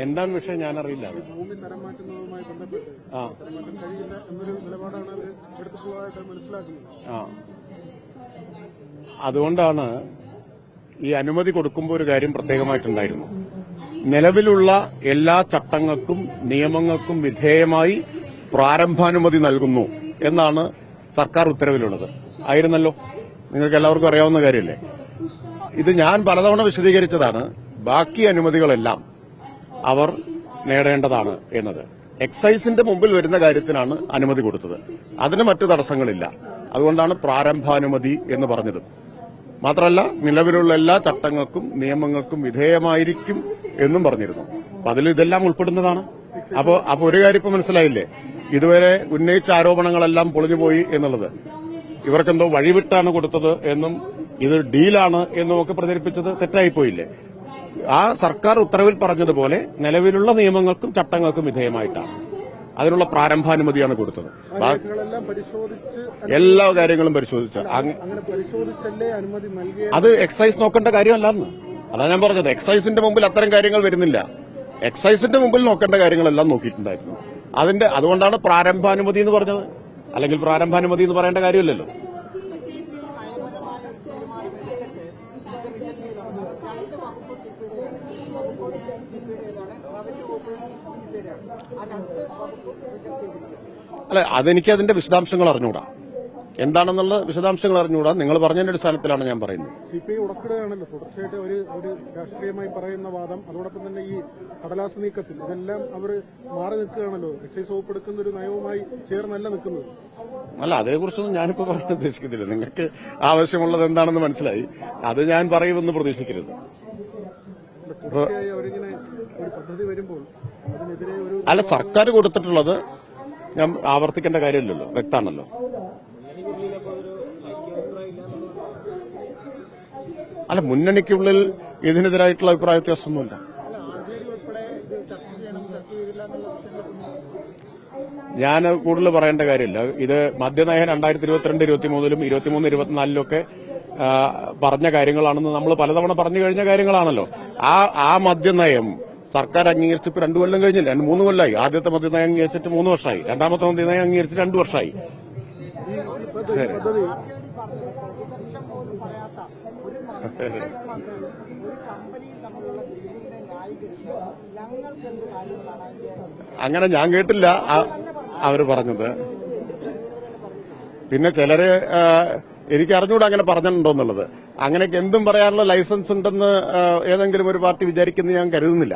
എന്താണ് വിഷയം ഞാനറിയില്ല. ഭൂമി തരം മാറ്റുന്നതുമായി ബന്ധപ്പെട്ട് തരം മാറ്റാൻ കഴിയില്ല എന്നൊരു നിലപാടാണ് അവർ എടുത്തിട്ടുള്ളതായിട്ട് മനസ്സിലാക്കുന്നത്. അതുകൊണ്ടാണ് ഈ അനുമതി കൊടുക്കുമ്പോൾ ഒരു കാര്യം പ്രത്യേകമായിട്ടുണ്ടായിരുന്നു. നിലവിലുള്ള എല്ലാ ചട്ടങ്ങൾക്കും നിയമങ്ങൾക്കും വിധേയമായി പ്രാരംഭാനുമതി നൽകുന്നു എന്നാണ് സർക്കാർ ഉത്തരവിലുള്ളത്. ആയിരുന്നല്ലോ, നിങ്ങൾക്ക് എല്ലാവർക്കും അറിയാവുന്ന കാര്യമല്ലേ. ഇത് ഞാൻ പലതവണ വിശദീകരിച്ചതാണ്. ബാക്കി അനുമതികളെല്ലാം അവർ നേടേണ്ടതാണ് എന്നത്. എക്സൈസിന്റെ മുമ്പിൽ വരുന്ന കാര്യത്തിനാണ് അനുമതി കൊടുത്തത്. അതിന് മറ്റു തടസ്സങ്ങളില്ല. അതുകൊണ്ടാണ് പ്രാരംഭാനുമതി എന്ന് പറഞ്ഞത്. മാത്രമല്ല, നിലവിലുള്ള എല്ലാ ചട്ടങ്ങൾക്കും നിയമങ്ങൾക്കും വിധേയമായിരിക്കും എന്നും പറഞ്ഞിരുന്നു. അപ്പൊ അതിൽ ഇതെല്ലാം ഉൾപ്പെടുന്നതാണ്. അപ്പോ ഒരു കാര്യം ഇപ്പൊ മനസ്സിലായില്ലേ, ഇതുവരെ ഉന്നയിച്ച ആരോപണങ്ങളെല്ലാം പൊളിഞ്ഞുപോയി എന്നുള്ളത്. ഇവർക്കെന്തോ വഴിവിട്ടാണ് കൊടുത്തത് എന്നും ഇത് ഡീലാണ് എന്നും ഒക്കെ പ്രചരിപ്പിച്ചത് തെറ്റായിപ്പോയില്ലേ. ആ സർക്കാർ ഉത്തരവിൽ പറഞ്ഞതുപോലെ നിലവിലുള്ള നിയമങ്ങൾക്കും ചട്ടങ്ങൾക്കും വിധേയമായിട്ടാണ്. അതിനുള്ള പ്രാരംഭാനുമതിയാണ് കൊടുത്തത്. എല്ലാ കാര്യങ്ങളും പരിശോധിച്ച് അത് എക്സൈസ് നോക്കേണ്ട കാര്യമല്ലെന്ന് അതാണ് ഞാൻ പറഞ്ഞത്. എക്സൈസിന്റെ മുമ്പിൽ അത്തരം കാര്യങ്ങൾ വരുന്നില്ല. എക്സൈസിന്റെ മുമ്പിൽ നോക്കേണ്ട കാര്യങ്ങളെല്ലാം നോക്കിയിട്ടുണ്ടായിരുന്നു. അതുകൊണ്ടാണ് പ്രാരംഭാനുമതി എന്ന് പറഞ്ഞത്. അല്ലെങ്കിൽ പ്രാരംഭാനുമതി എന്ന് പറയേണ്ട കാര്യമില്ലല്ലോ. അല്ല, അതെനിക്ക് അതിന്റെ വിശദാംശങ്ങൾ അറിഞ്ഞൂടാ. എന്താണെന്നുള്ള വിശദാംശങ്ങൾ അറിഞ്ഞുകൂടാ. നിങ്ങൾ പറഞ്ഞതിന്റെ അടിസ്ഥാനത്തിലാണ് ഞാൻ പറയുന്നത്. സിപിഐ ഉടക്കിടുകയാണല്ലോ തുടർച്ചയായിട്ട് ഒരു രാഷ്ട്രീയമായി പറയുന്ന വാദം. അതോടൊപ്പം തന്നെ ഈ കടലാസ് നീക്കത്തിൽ ഇതെല്ലാം അവർ മാറി നിൽക്കുകയാണല്ലോ. എക്സൈസ് വകുപ്പ് എടുക്കുന്ന ഒരു നയവുമായി ചേർന്നല്ല നിൽക്കുന്നത്. അല്ല, അതിനെക്കുറിച്ചൊന്നും ഞാനിപ്പോ പറയാൻ ഉദ്ദേശിക്കുന്നില്ല. നിങ്ങൾക്ക് ആവശ്യമുള്ളത് എന്താണെന്ന് മനസ്സിലായി. അത് ഞാൻ പറയുമെന്ന് പ്രതീക്ഷിക്കരുത്. അവരിങ്ങനെ ഒരു പദ്ധതി വരുമ്പോൾ അതിനെതിരെ അല്ല, സർക്കാർ കൊടുത്തിട്ടുള്ളത് ഞാൻ ആവർത്തിക്കേണ്ട കാര്യമില്ലല്ലോ, വ്യക്തമാണല്ലോ. അല്ല, മുന്നണിക്കുള്ളിൽ ഇതിനെതിരായിട്ടുള്ള അഭിപ്രായ വ്യത്യാസമൊന്നുമില്ല. ഞാൻ കൂടുതൽ പറയേണ്ട കാര്യമില്ല. ഇത് മദ്യനയം 2022, 23 23, 24 പറഞ്ഞ കാര്യങ്ങളാണെന്ന് നമ്മൾ പലതവണ പറഞ്ഞു കഴിഞ്ഞ കാര്യങ്ങളാണല്ലോ. ആ മദ്യനയം സർക്കാർ അംഗീകരിച്ച് ഇപ്പൊ 2 കൊല്ലം കഴിഞ്ഞില്ല, 3 കൊല്ലമായി. ആദ്യത്തെ മദ്യനയം അംഗീകരിച്ചിട്ട് 3 വർഷമായി. രണ്ടാമത്തെ മദ്യനയം അംഗീകരിച്ചിട്ട് 2 വർഷമായി. ശരി, അങ്ങനെ ഞാൻ കേട്ടില്ല അവര് പറഞ്ഞത്. പിന്നെ ചിലര് എനിക്ക് അറിഞ്ഞൂടെ അങ്ങനെ പറഞ്ഞിട്ടുണ്ടോ എന്നുള്ളത്. അങ്ങനെയൊക്കെ എന്തും പറയാനുള്ള ലൈസൻസ് ഉണ്ടെന്ന് ഏതെങ്കിലും ഒരു പാർട്ടി വിചാരിക്കുന്നത് ഞാൻ കരുതുന്നില്ല.